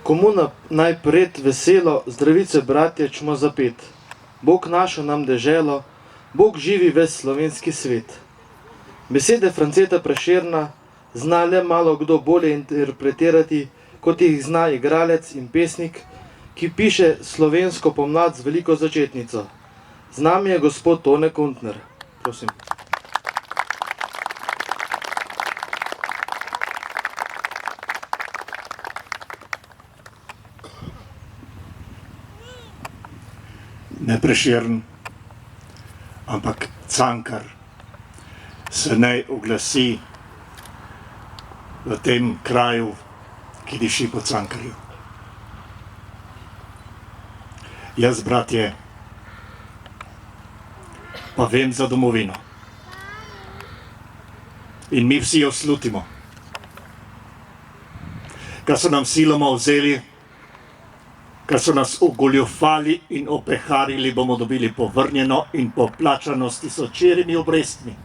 Komu najpred veselo, zdravice bratje, čmo zapet. Bog našo nam deželo, Bog živi ves slovenski svet. Besede Franceta Prešerna zna le malo kdo bolje interpretirati, kot jih zna igralec in pesnik, ki piše slovensko pomlad z veliko začetnico. Z nami je gospod Tone Kuntner. Prosim. Ne Prešern, ampak Cankar se naj oglasi v tem kraju, ki diši po Cankarju. Jaz, bratje, pa vem za domovino. In mi vsi jo slutimo. Kar so nam siloma vzeli, kar so nas ogoljufali in opeharili, bomo dobili povrnjeno in poplačano s tisočerimi obrestmi.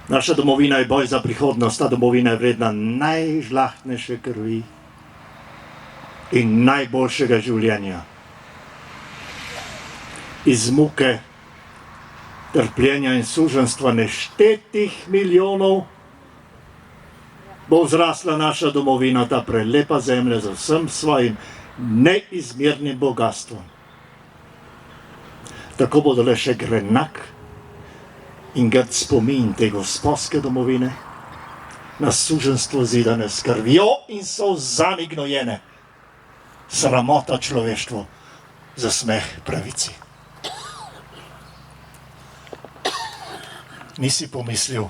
Naša domovina je boj za prihodnost, ta domovina je vredna najžlahtnejše krvi in najboljšega življenja. Iz muke, trpljenja in suženjstva neštetih milijonov bo vzrasla naša domovina, ta prelepa zemlja z vsem svojim neizmernim bogastvom. Tako bodo le še grenak in grd spomin te gosposke domovine, na suženjstvo zidane s krvjo in solzami gnojene, sramota človeštvu, za smeh pravici. Nisi pomislil,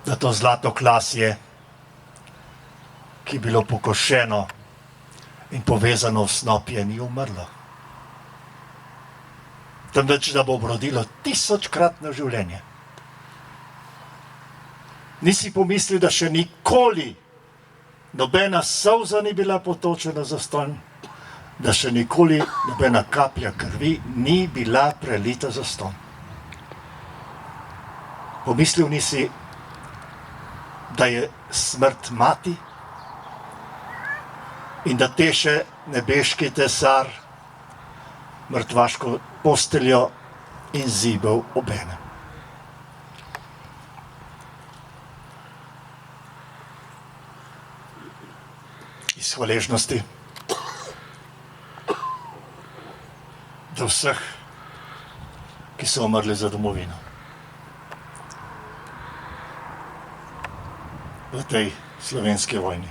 da to zlato klasje, ki je bilo pokošeno in povezano v snopje, ni umrlo. Temveč, da bo obrodilo 1000-kratno življenje. Nisi pomislil, da še nikoli nobena solza ni bila potočena zastonj, da še nikoli nobena kaplja krvi ni bila prelita zastonj. Pomislil nisi, da je smrt mati in da teše nebeški tesar mrtvaško posteljo in zibel obenem. Iz hvaležnosti do vseh, ki so umrli za domovino. V tej slovenski vojni.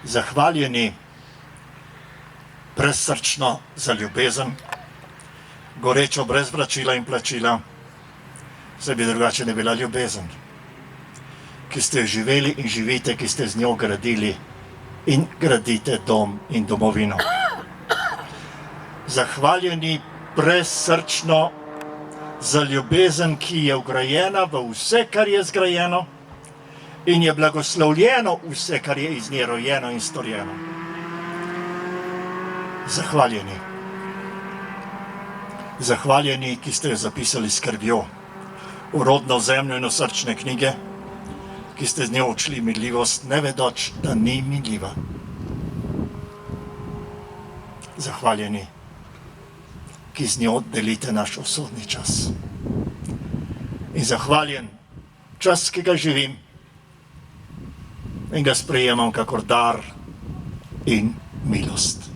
Zahvaljeni brezsrčno za ljubezen, gorečo brez vračila in plačila, saj bi drugače ne bila ljubezen, ki ste živeli in živite, ki ste z njo gradili in gradite dom in domovino. Zahvaljeni brezsrčno za ljubezen, ki je vgrajena v vse, kar je zgrajeno, in je blagoslovljeno vse, kar je iz nje rojeno in storjeno. Zahvaljeni. Zahvaljeni, ki ste jo zapisali s krvjo, v rodno zemljo in v srčne knjige, ki ste z njo odšli minljivost, ne vedoč, da ni minljiva. Zahvaljeni, ki z njo delite naš usodni čas. In zahvaljen čas, ki ga živim in ga sprejemam kakor dar in milost.